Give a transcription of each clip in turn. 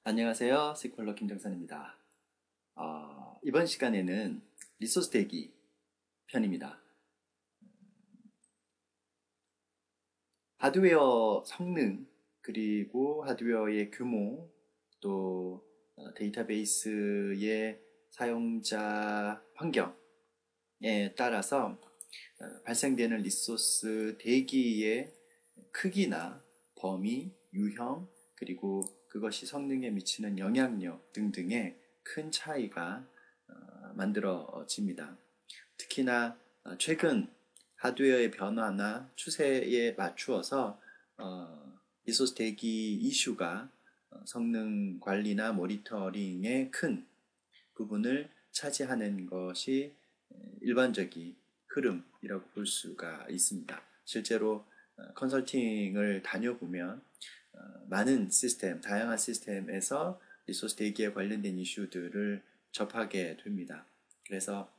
안녕하세요. 스콜러 김정선입니다. 이번 시간에는 리소스 대기 편입니다. 하드웨어 성능, 그리고 하드웨어의 규모, 또 데이터베이스의 사용자 환경에 따라서 발생되는 리소스 대기의 크기나 범위, 유형, 그리고 그것이 성능에 미치는 영향력 등등의 큰 차이가 만들어집니다. 특히나 최근 하드웨어의 변화나 추세에 맞추어서 리소스 대기 이슈가 성능 관리나 모니터링의 큰 부분을 차지하는 것이 일반적인 흐름이라고 볼 수가 있습니다. 실제로 컨설팅을 다녀보면 많은 시스템, 다양한 시스템에서 리소스 대기에 관련된 이슈들을 접하게 됩니다. 그래서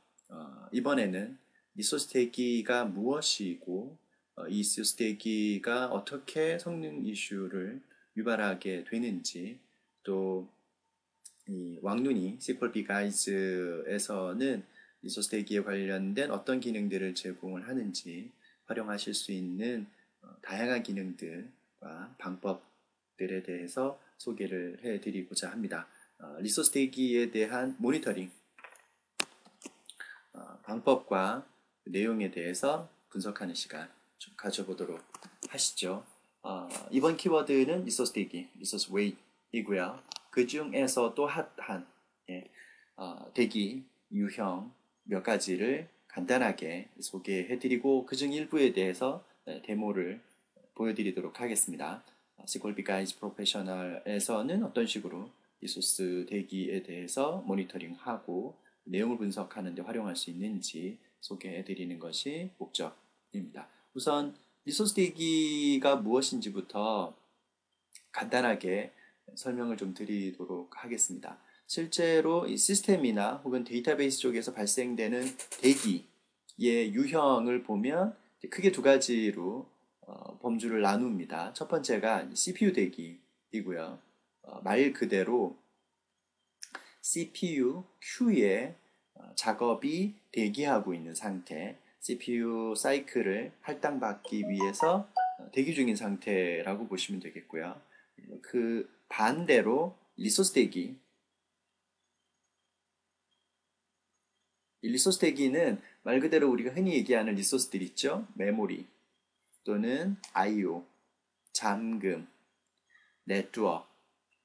이번에는 리소스 대기가 무엇이고 이 리소스 대기가 어떻게 성능 이슈를 유발하게 되는지, 또 이 왕눈이 SQL BGuides에서는 리소스 대기에 관련된 어떤 기능들을 제공을 하는지, 활용하실 수 있는 다양한 기능들과 방법들에 대해서 소개를 해드리고자 합니다. 리소스 대기에 대한 모니터링 방법과 내용에 대해서 분석하는 시간 좀 가져보도록 하시죠. 이번 키워드는 리소스 대기, 리소스 웨이트이고요. 그 중에서 또 핫한 대기 유형 몇 가지를 간단하게 소개해드리고, 그중 일부에 대해서 데모를 보여드리도록 하겠습니다. SQL BGuides 프로페셔널에서는 어떤 식으로 리소스 대기에 대해서 모니터링하고 내용을 분석하는 데 활용할 수 있는지 소개해드리는 것이 목적입니다. 우선 리소스 대기가 무엇인지부터 간단하게 설명을 좀 드리도록 하겠습니다. 실제로 이 시스템이나 혹은 데이터베이스 쪽에서 발생되는 대기의 유형을 보면 크게 두 가지로 범주를 나눕니다. 첫 번째가 CPU 대기이고요. 말 그대로 CPU Q에 작업이 대기하고 있는 상태, CPU 사이클을 할당받기 위해서 대기 중인 상태라고 보시면 되겠고요. 그 반대로 리소스 대기, 이 리소스 대기는 말 그대로 우리가 흔히 얘기하는 리소스들 있죠. 메모리 또는 I/O, 잠금, 네트워크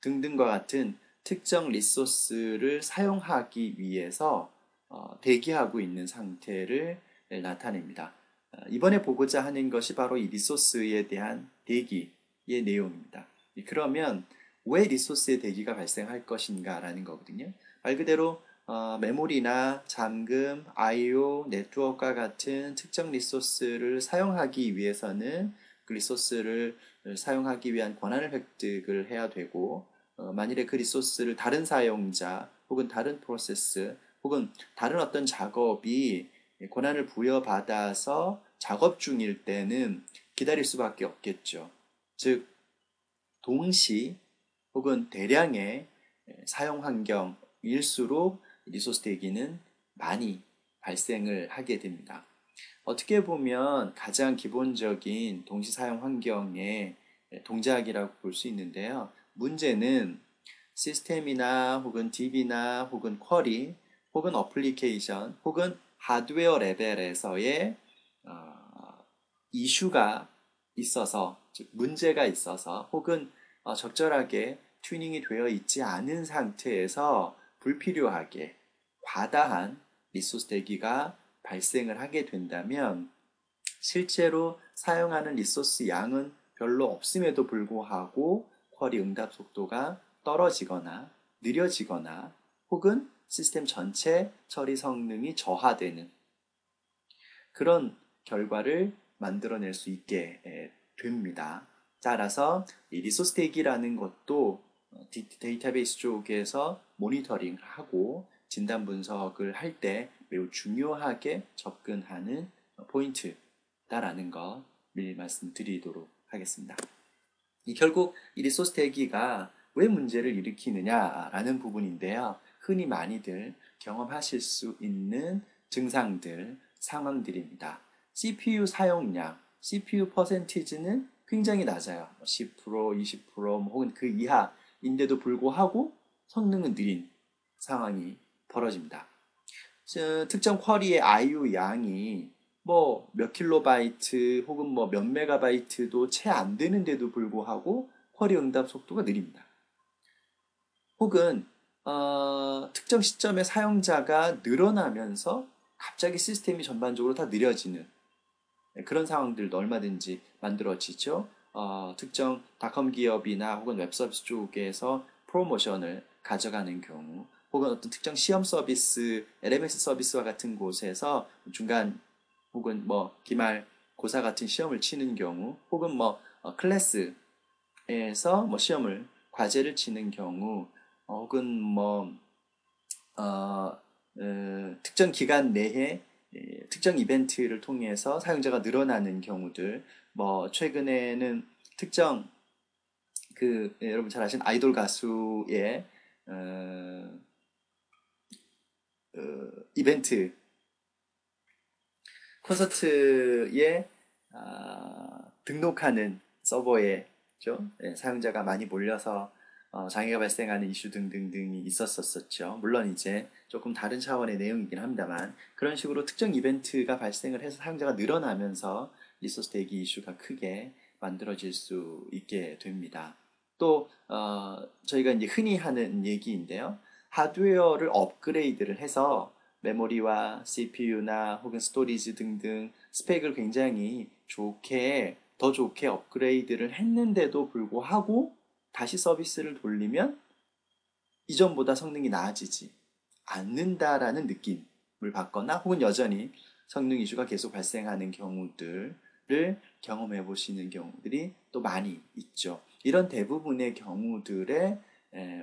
등등과 같은 특정 리소스를 사용하기 위해서 대기하고 있는 상태를 나타냅니다. 이번에 보고자 하는 것이 바로 이 리소스에 대한 대기의 내용입니다. 그러면 왜 리소스의 대기가 발생할 것인가 라는 거거든요. 말 그대로 메모리나 잠금, I/O, 네트워크와 같은 특정 리소스를 사용하기 위해서는 그 리소스를 사용하기 위한 권한을 획득을 해야 되고, 만일에 그 리소스를 다른 사용자 혹은 다른 프로세스 혹은 다른 어떤 작업이 권한을 부여받아서 작업 중일 때는 기다릴 수밖에 없겠죠. 즉 동시 혹은 대량의 사용 환경일수록 리소스 대기는 많이 발생을 하게 됩니다. 어떻게 보면 가장 기본적인 동시 사용 환경의 동작이라고 볼 수 있는데요. 문제는 시스템이나 혹은 DB나 혹은 쿼리 혹은 어플리케이션 혹은 하드웨어 레벨에서의 이슈가 있어서, 즉 문제가 있어서 혹은 적절하게 튜닝이 되어 있지 않은 상태에서 불필요하게 과다한 리소스 대기가 발생을 하게 된다면 실제로 사용하는 리소스 양은 별로 없음에도 불구하고 쿼리 응답 속도가 떨어지거나 느려지거나 혹은 시스템 전체 처리 성능이 저하되는 그런 결과를 만들어낼 수 있게 됩니다. 따라서 이 리소스 대기라는 것도 데이터베이스 쪽에서 모니터링하고 진단 분석을 할 때 매우 중요하게 접근하는 포인트다라는 거 미리 말씀드리도록 하겠습니다. 결국 이 리소스 대기가 왜 문제를 일으키느냐라는 부분인데요. 흔히 많이들 경험하실 수 있는 증상들, 상황들입니다. CPU 사용량, CPU 퍼센티지는 굉장히 낮아요. 10%, 20% 혹은 그 이하인데도 불구하고 성능은 느린 상황이 벌어집니다. 특정 쿼리의 IO 양이 뭐 몇 킬로바이트 혹은 뭐 몇 메가바이트도 채 안 되는데도 불구하고 쿼리 응답 속도가 느립니다. 혹은 특정 시점에 사용자가 늘어나면서 갑자기 시스템이 전반적으로 다 느려지는 그런 상황들도 얼마든지 만들어지죠. 특정 닷컴 기업이나 혹은 웹 서비스 쪽에서 프로모션을 가져가는 경우 혹은 어떤 특정 시험 서비스, LMS 서비스와 같은 곳에서 중간 혹은 뭐 기말 고사 같은 시험을 치는 경우 혹은 뭐 클래스에서 뭐 시험을 과제를 치는 경우 혹은 뭐 특정 기간 내에 특정 이벤트를 통해서 사용자가 늘어나는 경우들 뭐 최근에는 특정 여러분 잘 아시는 아이돌 가수의 이벤트 콘서트에 등록하는 서버에 사용자가 많이 몰려서 장애가 발생하는 이슈 등등등이 있었었죠. 물론 이제 조금 다른 차원의 내용이긴 합니다만 그런 식으로 특정 이벤트가 발생을 해서 사용자가 늘어나면서 리소스 대기 이슈가 크게 만들어질 수 있게 됩니다. 또 저희가 이제 흔히 하는 얘기인데요. 하드웨어를 업그레이드를 해서 메모리와 CPU나 혹은 스토리지 등등 스펙을 굉장히 더 좋게 업그레이드를 했는데도 불구하고 다시 서비스를 돌리면 이전보다 성능이 나아지지 않는다라는 느낌을 받거나 혹은 여전히 성능 이슈가 계속 발생하는 경우들을 경험해 보시는 경우들이 또 많이 있죠. 이런 대부분의 경우들의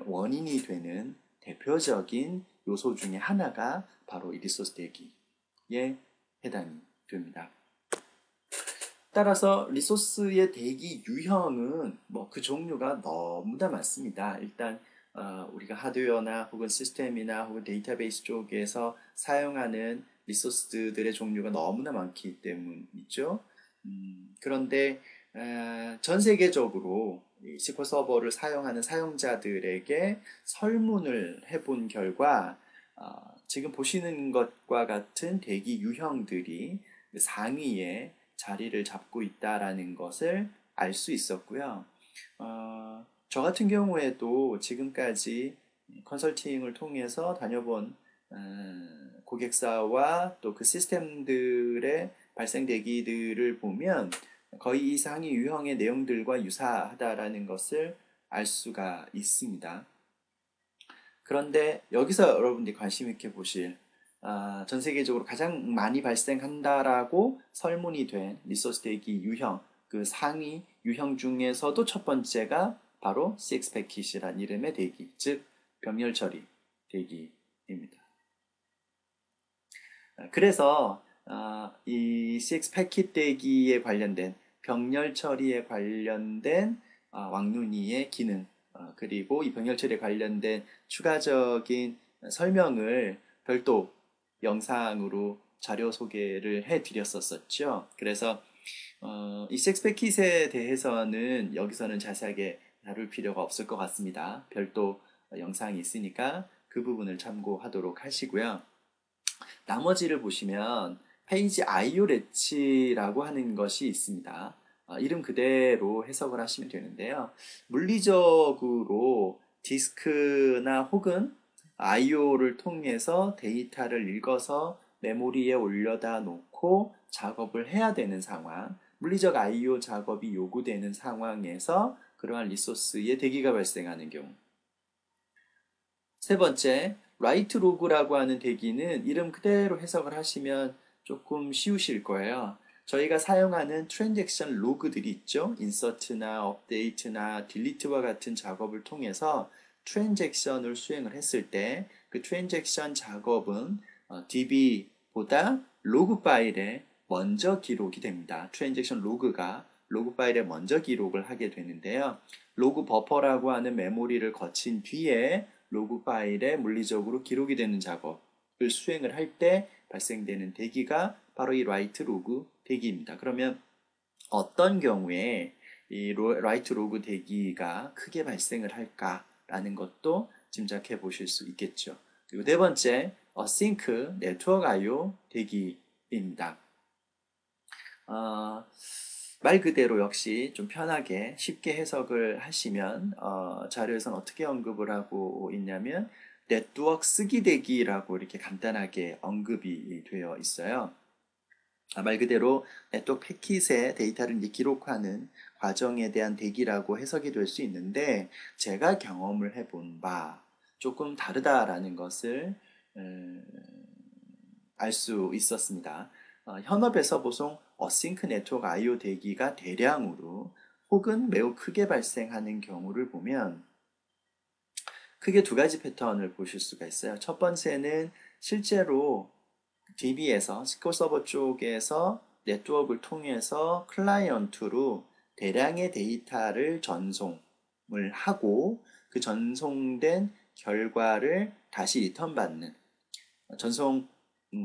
원인이 되는 대표적인 요소 중에 하나가 바로 이 리소스 대기에 해당이 됩니다. 따라서 리소스의 대기 유형은 뭐 그 종류가 너무나 많습니다. 일단 우리가 하드웨어나 혹은 시스템이나 혹은 데이터베이스 쪽에서 사용하는 리소스들의 종류가 너무나 많기 때문이죠. 그런데 전 세계적으로 SQL 서버를 사용하는 사용자들에게 설문을 해본 결과 지금 보시는 것과 같은 대기 유형들이 상위에 자리를 잡고 있다라는 것을 알 수 있었고요. 저 같은 경우에도 지금까지 컨설팅을 통해서 다녀본 고객사와 또 그 시스템들의 발생 대기들을 보면 거의 이 상위 유형의 내용들과 유사하다라는 것을 알 수가 있습니다. 그런데 여기서 여러분들이 관심 있게 보실 전 세계적으로 가장 많이 발생한다라고 설문이 된 리소스 대기 유형, 그 상위 유형 중에서도 첫 번째가 바로 CX 패킷이란 이름의 대기, 즉 병렬 처리 대기입니다. 그래서 이 CX 패킷 대기에 관련된 병렬 처리에 관련된 왕눈이의 기능 그리고 이 병렬 처리에 관련된 추가적인 설명을 별도 영상으로 자료 소개를 해드렸었죠. 그래서 이 CX 패킷에 대해서는 여기서는 자세하게 다룰 필요가 없을 것 같습니다. 별도 영상이 있으니까 그 부분을 참고하도록 하시고요. 나머지를 보시면 페이지 IO 렛치라고 하는 것이 있습니다. 이름 그대로 해석을 하시면 되는데요. 물리적으로 디스크나 혹은 IO를 통해서 데이터를 읽어서 메모리에 올려다 놓고 작업을 해야 되는 상황, 물리적 IO 작업이 요구되는 상황에서 그러한 리소스의 대기가 발생하는 경우. 세 번째, write log라고 하는 대기는 이름 그대로 해석을 하시면 조금 쉬우실 거예요. 저희가 사용하는 트랜잭션 로그들이 있죠. 인서트나 업데이트나 딜리트와 같은 작업을 통해서 트랜잭션을 수행을 했을 때 그 트랜잭션 작업은 DB보다 로그 파일에 먼저 기록이 됩니다. 트랜잭션 로그가 로그 파일에 먼저 기록을 하게 되는데요. 로그 버퍼라고 하는 메모리를 거친 뒤에 로그 파일에 물리적으로 기록이 되는 작업을 수행을 할 때 발생되는 대기가 바로 이 write 로그 대기입니다. 그러면 어떤 경우에 이 write 로그 대기가 크게 발생을 할까라는 것도 짐작해 보실 수 있겠죠. 그리고 네 번째, async 네트워크 I/O 대기입니다. 말 그대로 역시 좀 편하게 쉽게 해석을 하시면 자료에서는 어떻게 언급을 하고 있냐면 네트워크 쓰기 대기라고 이렇게 간단하게 언급이 되어 있어요. 말 그대로 네트워크 패킷에 데이터를 이제 기록하는 과정에 대한 대기라고 해석이 될 수 있는데 제가 경험을 해본 바 조금 다르다라는 것을 알 수 있었습니다. 현업에서 보통 어싱크 네트워크 I/O 대기가 대량으로 혹은 매우 크게 발생하는 경우를 보면 크게 두 가지 패턴을 보실 수가 있어요. 첫 번째는 실제로 DB에서 SQL 서버 쪽에서 네트워크를 통해서 클라이언트로 대량의 데이터를 전송을 하고 그 전송된 결과를 다시 리턴받는 전송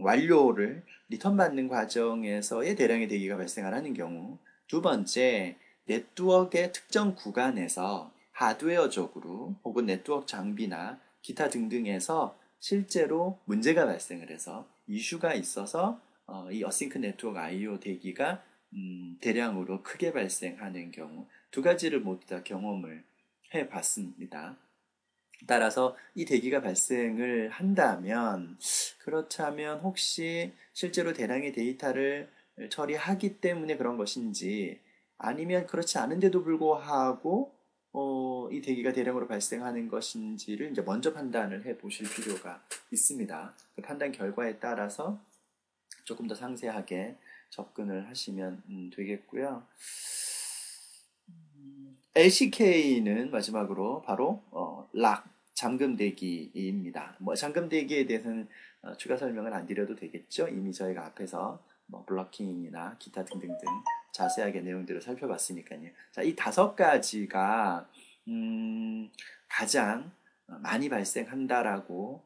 완료를 리턴받는 과정에서의 대량의 대기가 발생하는 경우. 두 번째, 네트워크의 특정 구간에서 하드웨어적으로 혹은 네트워크 장비나 기타 등등에서 실제로 문제가 발생을 해서 이슈가 있어서 이 어싱크 네트워크 I/O 대기가 대량으로 크게 발생하는 경우 두 가지를 모두 다 경험을 해봤습니다. 따라서 이 대기가 발생을 한다면 그렇다면 혹시 실제로 대량의 데이터를 처리하기 때문에 그런 것인지 아니면 그렇지 않은데도 불구하고 이 대기가 대량으로 발생하는 것인지를 이제 먼저 판단을 해 보실 필요가 있습니다. 그 판단 결과에 따라서 조금 더 상세하게 접근을 하시면 되겠고요. LCK는 마지막으로 바로 락 잠금 대기입니다. 잠금 대기에 대해서는 추가 설명을 안 드려도 되겠죠. 이미 저희가 앞에서 블러킹이나 기타 등등등 자세하게 내용들을 살펴봤으니까요. 자, 이 다섯 가지가 가장 많이 발생한다라고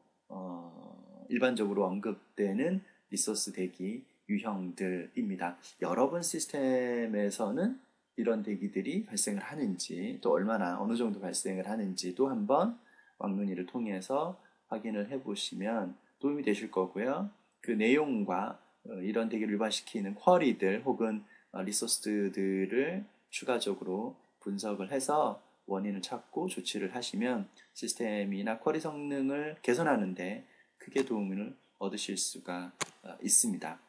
일반적으로 언급되는 리소스 대기 유형들입니다. 여러분 시스템에서는 이런 대기들이 발생을 하는지 또 얼마나 어느 정도 발생을 하는지도 한번 왕눈이를 통해서 확인을 해보시면 도움이 되실 거고요. 그 내용과 이런 대기를 일반시키는 쿼리들 혹은 리소스들을 추가적으로 분석을 해서 원인을 찾고 조치를 하시면 시스템이나 쿼리 성능을 개선하는데 크게 도움을 얻으실 수가 있습니다.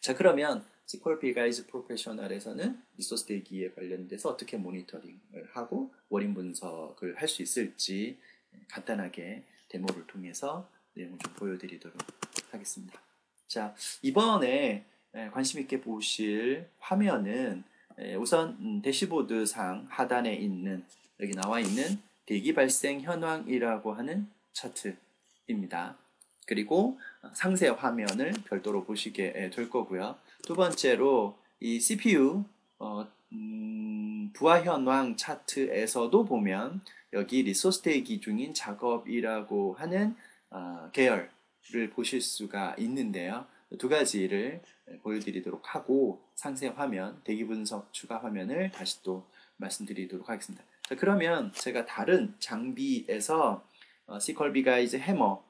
자, 그러면 SQL BigEye 프로페셔널에서는 리소스 대기에 관련돼서 어떻게 모니터링을 하고 원인 분석을 할 수 있을지 간단하게 데모를 통해서 내용을 좀 보여드리도록 하겠습니다. 자, 이번에 관심 있게 보실 화면은 우선 대시보드 상 하단에 있는 여기 나와 있는 대기 발생 현황이라고 하는 차트입니다. 그리고 상세 화면을 별도로 보시게 될 거고요. 두 번째로 이 CPU 부하 현황 차트에서도 보면 여기 리소스 대기 중인 작업이라고 하는 계열을 보실 수가 있는데요. 두 가지를 보여드리도록 하고 상세 화면, 대기 분석 추가 화면을 다시 또 말씀드리도록 하겠습니다. 자, 그러면 제가 다른 장비에서 SQL BigEye 해머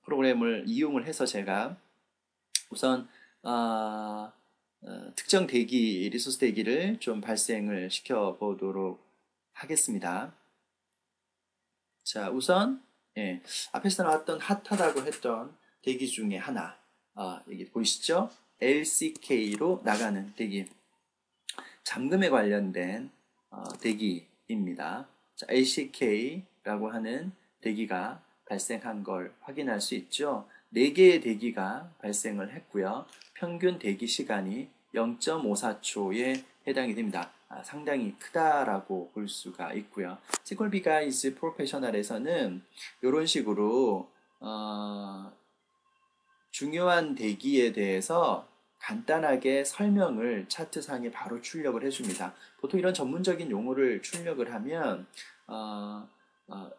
프로그램을 이용을 해서 제가 우선 특정 대기, 리소스 대기를 좀 발생을 시켜 보도록 하겠습니다. 자, 우선 앞에서 나왔던 핫하다고 했던 대기 중에 하나 여기 보이시죠? LCK로 나가는 대기, 잠금에 관련된 대기입니다. 자, LCK라고 하는 대기가 발생한 걸 확인할 수 있죠. 4개의 대기가 발생을 했고요. 평균 대기 시간이 0.54초에 해당이 됩니다. 상당히 크다라고 볼 수가 있고요. SQL BigEye 프로페셔널에서는 이런 식으로 중요한 대기에 대해서 간단하게 설명을 차트상에 바로 출력을 해줍니다. 보통 이런 전문적인 용어를 출력을 하면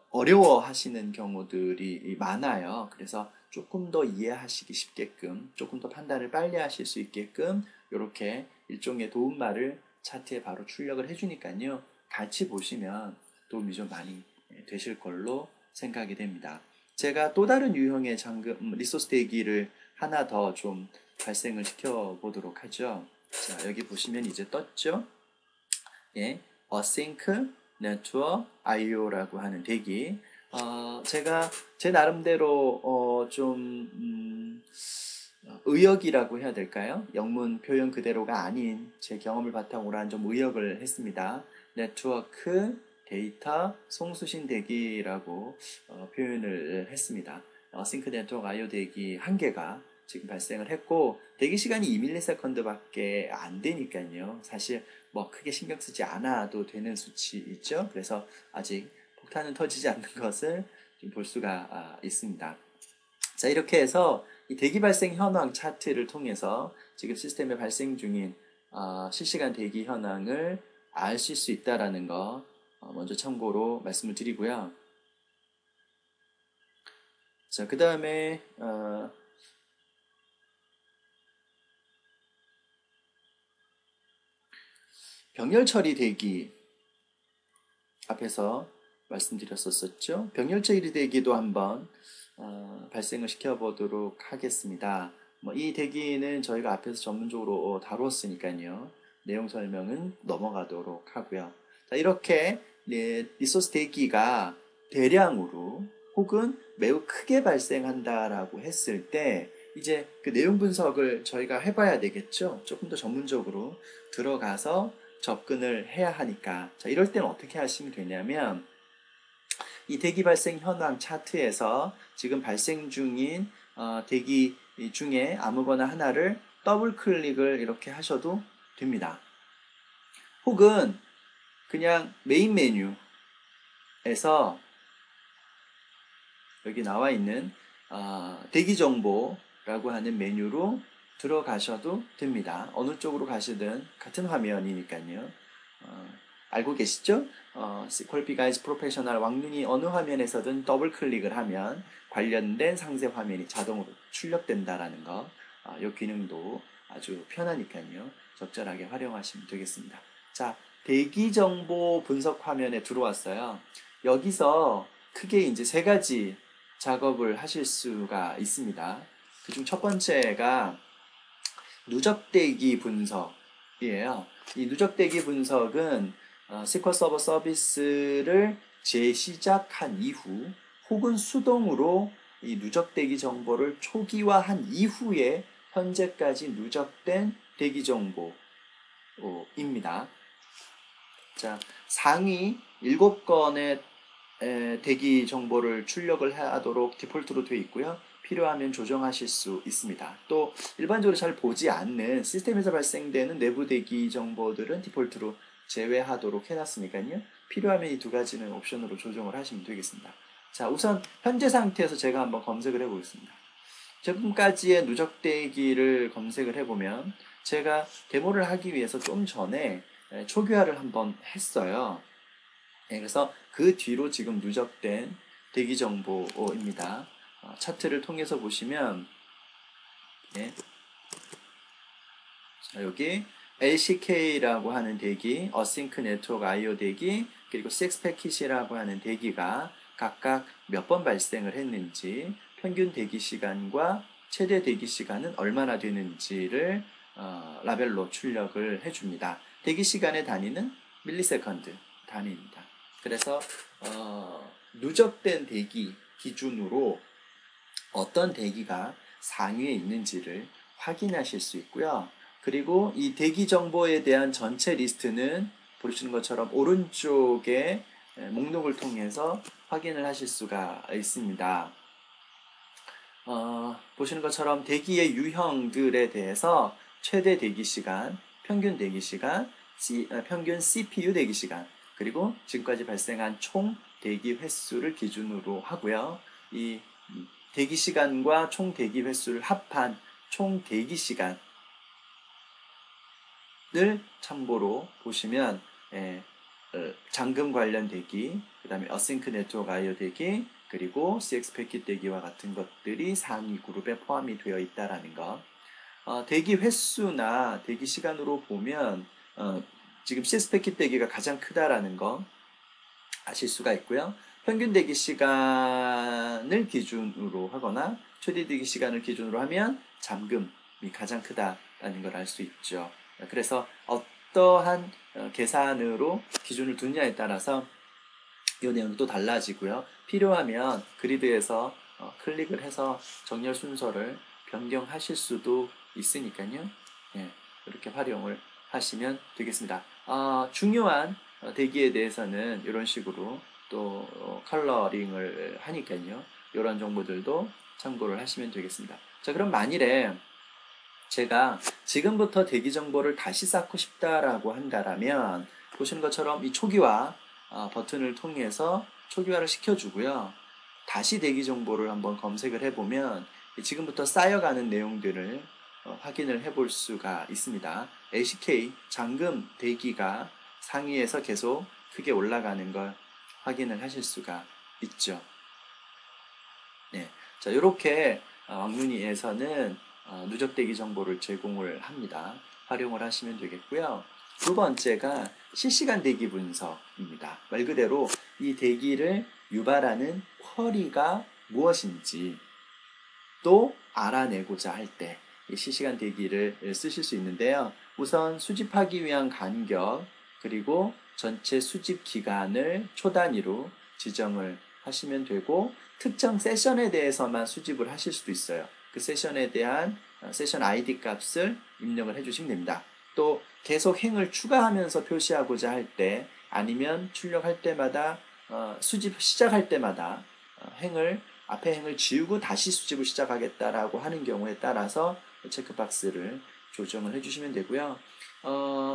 어려워하시는 경우들이 많아요. 그래서 조금 더 이해하시기 쉽게끔, 조금 더 판단을 빨리 하실 수 있게끔 이렇게 일종의 도움말을 차트에 바로 출력을 해주니까요. 같이 보시면 도움이 좀 많이 되실 걸로 생각이 됩니다. 제가 또 다른 유형의 리소스 대기를 하나 더 좀 발생을 시켜보도록 하죠. 자, 여기 보시면 이제 떴죠? 예, Async Network IO라고 하는 대기. 제가 제 나름대로 의역이라고 해야 될까요? 영문 표현 그대로가 아닌 제 경험을 바탕으로 한 좀 의역을 했습니다. 네트워크 데이터 송수신 대기라고 표현을 했습니다. 싱크 네트워크 IO 대기 한 개가 지금 발생을 했고 대기 시간이 2ms밖에 안 되니까요. 사실 뭐 크게 신경 쓰지 않아도 되는 수치 있죠. 그래서 아직 폭탄은 터지지 않는 것을 볼 수가 있습니다. 자, 이렇게 해서 이 대기 발생 현황 차트를 통해서 지금 시스템에 발생 중인 실시간 대기 현황을 아실 수 있다라는 거 먼저 참고로 말씀을 드리고요. 자, 그 다음에 병렬 처리 대기 앞에서 말씀드렸었죠. 병렬 처리 대기도 한번 발생을 시켜보도록 하겠습니다. 이 대기는 저희가 앞에서 전문적으로 다루었으니까요. 내용 설명은 넘어가도록 하고요. 자, 이렇게 리소스 대기가 대량으로 혹은 매우 크게 발생한다라고 했을 때 이제 그 내용 분석을 저희가 해봐야 되겠죠. 조금 더 전문적으로 들어가서 접근을 해야 하니까. 자, 이럴 때는 어떻게 하시면 되냐면 이 대기 발생 현황 차트에서 지금 발생 중인 대기 중에 아무거나 하나를 더블 클릭을 이렇게 하셔도 됩니다. 혹은 그냥 메인 메뉴에서 여기 나와 있는 대기 정보라고 하는 메뉴로 들어가셔도 됩니다. 어느 쪽으로 가시든 같은 화면이니까요. 알고 계시죠? 콜피 가이즈 프로페셔널 왕눈이 어느 화면에서든 더블 클릭을 하면 관련된 상세 화면이 자동으로 출력된다라는 거, 이 기능도 아주 편하니까요. 적절하게 활용하시면 되겠습니다. 자, 대기 정보 분석 화면에 들어왔어요. 여기서 크게 이제 세 가지 작업을 하실 수가 있습니다. 그중 첫 번째가 누적 대기 분석이에요. 이 누적 대기 분석은 SQL 서버 서비스를 재시작한 이후 혹은 수동으로 이 누적 대기 정보를 초기화한 이후에 현재까지 누적된 대기 정보입니다. 자, 상위 7건의 대기 정보를 출력을 하도록 디폴트로 되어 있고요. 필요하면 조정하실 수 있습니다. 또 일반적으로 잘 보지 않는 시스템에서 발생되는 내부 대기 정보들은 디폴트로 제외하도록 해놨으니까요. 필요하면 이 두 가지는 옵션으로 조정을 하시면 되겠습니다. 자, 우선 현재 상태에서 제가 한번 검색을 해보겠습니다. 지금까지의 누적 대기를 검색을 해보면 제가 데모를 하기 위해서 좀 전에 초기화를 한번 했어요. 그래서 그 뒤로 지금 누적된 대기 정보입니다. 차트를 통해서 보시면 자, 여기 LCK라고 하는 대기, Async Network IO 대기, 그리고 CX 패킷이라고 하는 대기가 각각 몇 번 발생을 했는지, 평균 대기 시간과 최대 대기 시간은 얼마나 되는지를 라벨로 출력을 해줍니다. 대기 시간의 단위는 밀리세컨드 단위입니다. 그래서 누적된 대기 기준으로 어떤 대기가 상위에 있는지를 확인하실 수 있고요. 그리고 이 대기 정보에 대한 전체 리스트는 보시는 것처럼 오른쪽에 목록을 통해서 확인을 하실 수가 있습니다. 보시는 것처럼 대기의 유형들에 대해서 최대 대기 시간, 평균 대기 시간, 평균 CPU 대기 시간, 그리고 지금까지 발생한 총 대기 횟수를 기준으로 하고요. 이 대기 시간과 총 대기 횟수를 합한 총 대기 시간 참고로 보시면 잠금 관련 대기, 그 다음에 어싱크 네트워크 IO 대기, 그리고 CX 패킷 대기와 같은 것들이 상위 그룹에 포함이 되어 있다라는 것. 대기 횟수나 대기 시간으로 보면 지금 CX 패킷 대기가 가장 크다라는 거 아실 수가 있고요. 평균 대기 시간을 기준으로 하거나 최대 대기 시간을 기준으로 하면 잠금이 가장 크다라는 걸 알 수 있죠. 그래서 어떠한 계산으로 기준을 두느냐에 따라서 이 내용이 또 달라지고요. 필요하면 그리드에서 클릭을 해서 정렬 순서를 변경하실 수도 있으니까요. 예, 이렇게 활용을 하시면 되겠습니다. 중요한 대기에 대해서는 이런 식으로 또 컬러링을 하니까요. 이런 정보들도 참고를 하시면 되겠습니다. 자, 그럼 만일에 제가 지금부터 대기 정보를 다시 쌓고 싶다라고 한다면 보시는 것처럼 이 초기화 버튼을 통해서 초기화를 시켜주고요. 다시 대기 정보를 한번 검색을 해보면 지금부터 쌓여가는 내용들을 확인을 해볼 수가 있습니다. LCK 잠금 대기가 상위에서 계속 크게 올라가는 걸 확인을 하실 수가 있죠. 네, 자, 이렇게 왕눈이에서는 누적 대기 정보를 제공을 합니다. 활용을 하시면 되겠고요. 두 번째가 실시간 대기 분석입니다. 말 그대로 이 대기를 유발하는 쿼리가 무엇인지 또 알아내고자 할 때 실시간 대기를 쓰실 수 있는데요. 우선 수집하기 위한 간격 그리고 전체 수집 기간을 초 단위로 지정을 하시면 되고 특정 세션에 대해서만 수집을 하실 수도 있어요. 그 세션에 대한 세션 ID 값을 입력을 해주시면 됩니다. 또 계속 행을 추가하면서 표시하고자 할 때 아니면 출력할 때마다 수집 시작할 때마다 앞에 행을 지우고 다시 수집을 시작하겠다라고 하는 경우에 따라서 체크박스를 조정을 해주시면 되고요.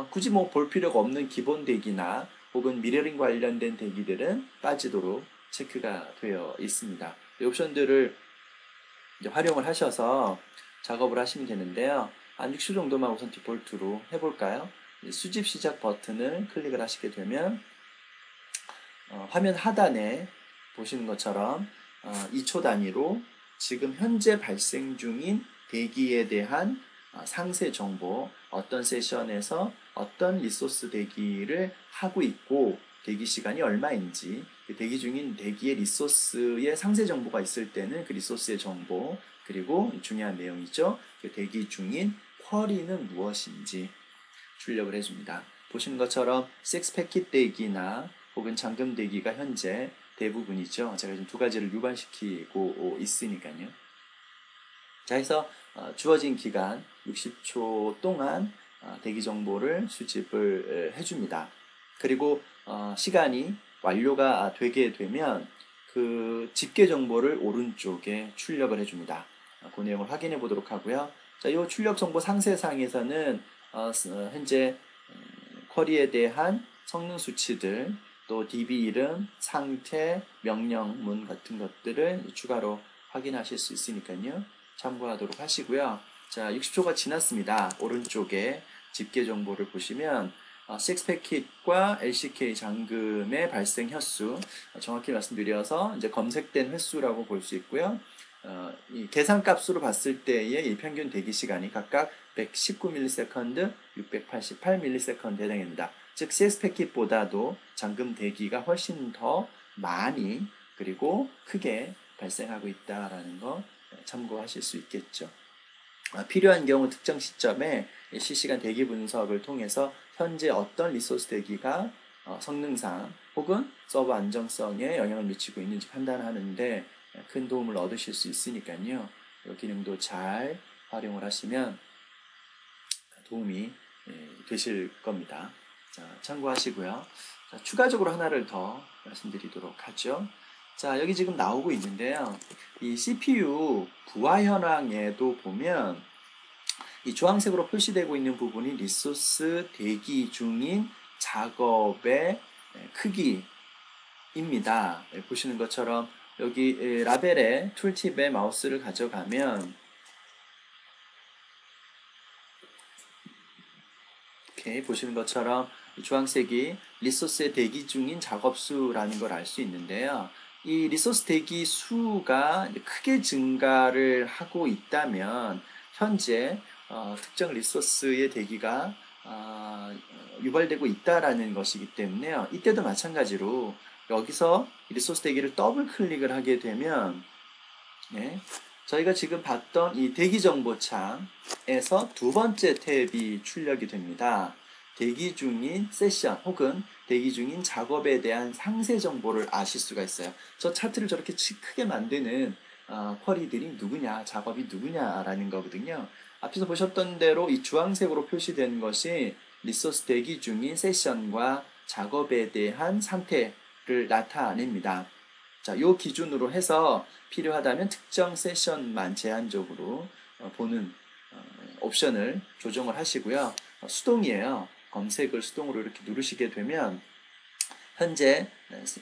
굳이 뭐 볼 필요가 없는 기본 대기나 혹은 미러링 관련된 대기들은 빠지도록 체크가 되어 있습니다. 이 옵션들을 이제 활용을 하셔서 작업을 하시면 되는데요. 한 60초 정도만 우선 디폴트로 해볼까요? 수집 시작 버튼을 클릭을 하시게 되면 화면 하단에 보시는 것처럼 2초 단위로 지금 현재 발생 중인 대기에 대한 상세 정보, 어떤 세션에서 어떤 리소스 대기를 하고 있고 대기 시간이 얼마인지, 대기 중인 대기의 리소스의 상세 정보가 있을 때는 그 리소스의 정보, 그리고 중요한 내용이죠. 그 대기 중인 쿼리는 무엇인지 출력을 해줍니다. 보시는 것처럼 CX 패킷 대기나 혹은 잠금 대기가 현재 대부분이죠. 제가 지금 두 가지를 유발시키고 있으니까요. 자, 해서 주어진 기간 60초 동안 대기 정보를 수집을 해줍니다. 그리고 시간이 완료가 되게 되면 그 집계 정보를 오른쪽에 출력을 해줍니다. 그 내용을 확인해 보도록 하고요. 자, 이 출력 정보 상세상에서는 현재 쿼리에 대한 성능 수치들, 또 DB 이름, 상태, 명령문 같은 것들을 추가로 확인하실 수 있으니까요. 참고하도록 하시고요. 자, 60초가 지났습니다. 오른쪽에 집계 정보를 보시면 CX 패킷과 LCK 잠금의 발생 횟수 정확히 말씀드려서 이제 검색된 횟수라고 볼 수 있고요. 이 계산값으로 봤을 때의 이 평균 대기 시간이 각각 119ms, 688ms 해당합니다. 즉 CX 패킷보다도 잠금 대기가 훨씬 더 많이 그리고 크게 발생하고 있다라는 거 참고하실 수 있겠죠. 필요한 경우 특정 시점에 실시간 대기 분석을 통해서 현재 어떤 리소스 대기가 성능상 혹은 서버 안정성에 영향을 미치고 있는지 판단하는데 큰 도움을 얻으실 수 있으니까요. 이 기능도 잘 활용을 하시면 도움이 되실 겁니다. 자, 참고하시고요. 자, 추가적으로 하나를 더 말씀드리도록 하죠. 자, 여기 지금 나오고 있는데요. 이 CPU 부하 현황에도 보면 이 주황색으로 표시되고 있는 부분이 리소스 대기 중인 작업의 크기입니다. 보시는 것처럼 여기 라벨에 툴팁에 마우스를 가져가면 오케이, 보시는 것처럼 이 주황색이 리소스의 대기 중인 작업수라는 걸 알 수 있는데요. 이 리소스 대기 수가 크게 증가를 하고 있다면 현재 특정 리소스의 대기가 유발되고 있다라는 것이기 때문에요. 이때도 마찬가지로 여기서 리소스 대기를 더블 클릭을 하게 되면 저희가 지금 봤던 이 대기 정보 창에서 두 번째 탭이 출력이 됩니다. 대기 중인 세션 혹은 대기 중인 작업에 대한 상세 정보를 아실 수가 있어요. 저 차트를 저렇게 크게 만드는 쿼리들이 누구냐, 작업이 누구냐라는 거거든요. 앞에서 보셨던 대로 이 주황색으로 표시된 것이 리소스 대기 중인 세션과 작업에 대한 상태를 나타냅니다. 자, 요 기준으로 해서 필요하다면 특정 세션만 제한적으로 보는 옵션을 조정을 하시고요. 수동이에요. 검색을 수동으로 이렇게 누르시게 되면 현재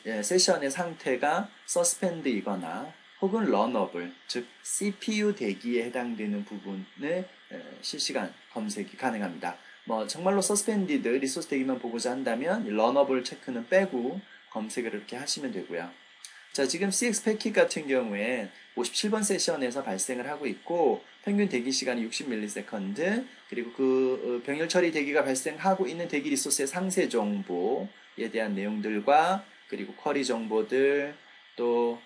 세션의 상태가 서스펜드이거나 혹은 런어블, 즉 CPU 대기에 해당되는 부분을 실시간 검색이 가능합니다. 정말로 서스펜디드 리소스 대기만 보고자 한다면 런어블 체크는 빼고 검색을 이렇게 하시면 되고요. 자, 지금 CX 패킷 같은 경우에 57번 세션에서 발생을 하고 있고 평균 대기 시간이 60ms, 그리고 그 병렬 처리 대기가 발생하고 있는 대기 리소스의 상세 정보에 대한 내용들과 그리고 쿼리 정보들, 또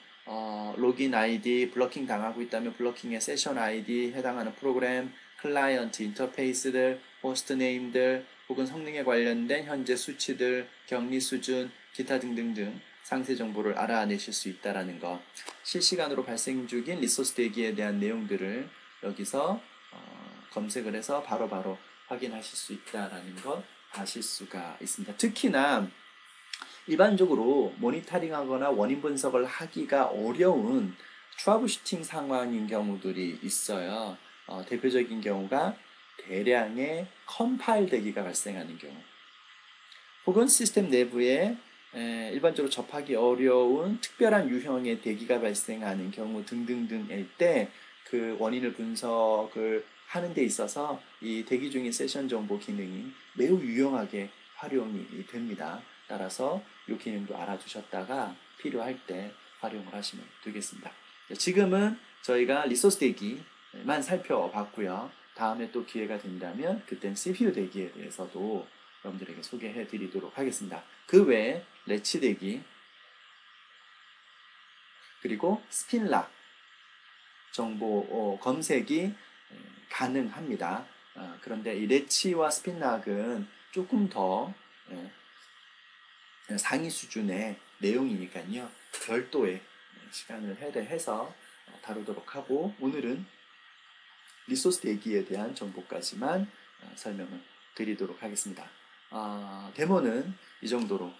로긴 아이디, 블러킹 당하고 있다면 블러킹의 세션 아이디, 해당하는 프로그램, 클라이언트 인터페이스들, 호스트 네임들, 혹은 성능에 관련된 현재 수치들, 격리 수준, 기타 등등등 상세 정보를 알아내실 수 있다는 것, 실시간으로 발생 중인 리소스 대기에 대한 내용들을 여기서 검색을 해서 바로바로 확인하실 수 있다는 것 아실 수가 있습니다. 특히나 일반적으로 모니터링하거나 원인 분석을 하기가 어려운 트러블슈팅 상황인 경우들이 있어요. 대표적인 경우가 대량의 컴파일 대기가 발생하는 경우, 혹은 시스템 내부에 일반적으로 접하기 어려운 특별한 유형의 대기가 발생하는 경우 등등등일 때 그 원인을 분석을 하는 데 있어서 이 대기 중인 세션 정보 기능이 매우 유용하게 활용이 됩니다. 따라서 이 기능도 알아두셨다가 필요할 때 활용을 하시면 되겠습니다. 지금은 저희가 리소스 대기만 살펴봤고요. 다음에 또 기회가 된다면 그땐 CPU 대기에 대해서도 여러분들에게 소개해 드리도록 하겠습니다. 그 외에 레치 대기, 그리고 스핀락 정보 검색이 가능합니다. 그런데 이 레치와 스핀락은 조금 더 상위 수준의 내용이니까요. 별도의 시간을 할애해서 다루도록 하고, 오늘은 리소스 대기에 대한 정보까지만 설명을 드리도록 하겠습니다. 데모는 이 정도로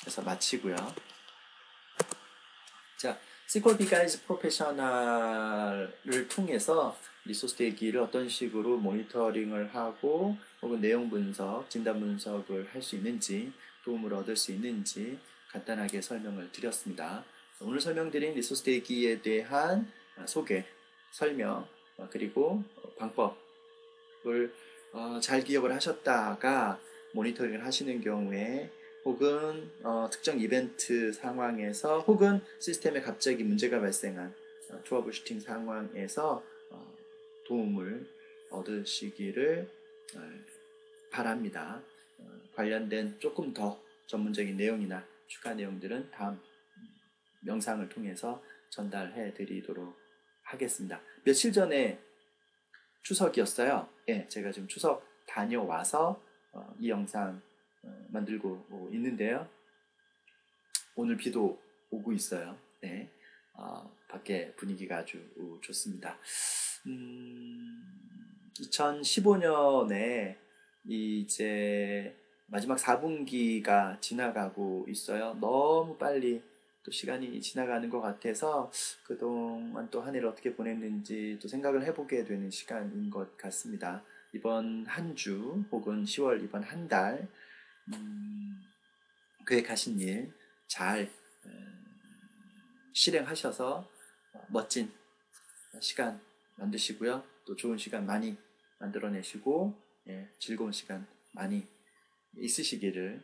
해서 마치고요. 자, SQL BGuides 프로페셔널을 통해서 리소스 대기를 어떤 식으로 모니터링을 하고 혹은 내용 분석, 진단 분석을 할 수 있는지, 도움을 얻을 수 있는지 간단하게 설명을 드렸습니다. 오늘 설명드린 리소스 대기에 대한 소개, 설명, 그리고 방법을 잘 기억을 하셨다가 모니터링을 하시는 경우에, 혹은 특정 이벤트 상황에서, 혹은 시스템에 갑자기 문제가 발생한 트러블슈팅 상황에서 도움을 얻으시기를 바랍니다. 관련된 조금 더 전문적인 내용이나 추가 내용들은 다음 영상을 통해서 전달해 드리도록 하겠습니다. 며칠 전에 추석이었어요. 제가 지금 추석 다녀와서 이 영상 만들고 있는데요. 오늘 비도 오고 있어요. 밖에 분위기가 아주 좋습니다. 2015년에 이제 마지막 4분기가 지나가고 있어요. 너무 빨리 또 시간이 지나가는 것 같아서 그동안 또 한 해를 어떻게 보냈는지 또 생각을 해보게 되는 시간인 것 같습니다. 이번 한 주 혹은 10월 이번 한 달 계획하신 일 잘 실행하셔서 멋진 시간 만드시고요. 또 좋은 시간 많이 만들어내시고 즐거운 시간 많이 있으시기를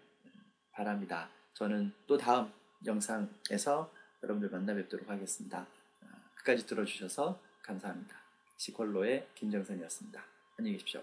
바랍니다. 저는 또 다음 영상에서 여러분들 만나 뵙도록 하겠습니다. 끝까지 들어주셔서 감사합니다. 시콜로의 김정선이었습니다. 안녕히 계십시오.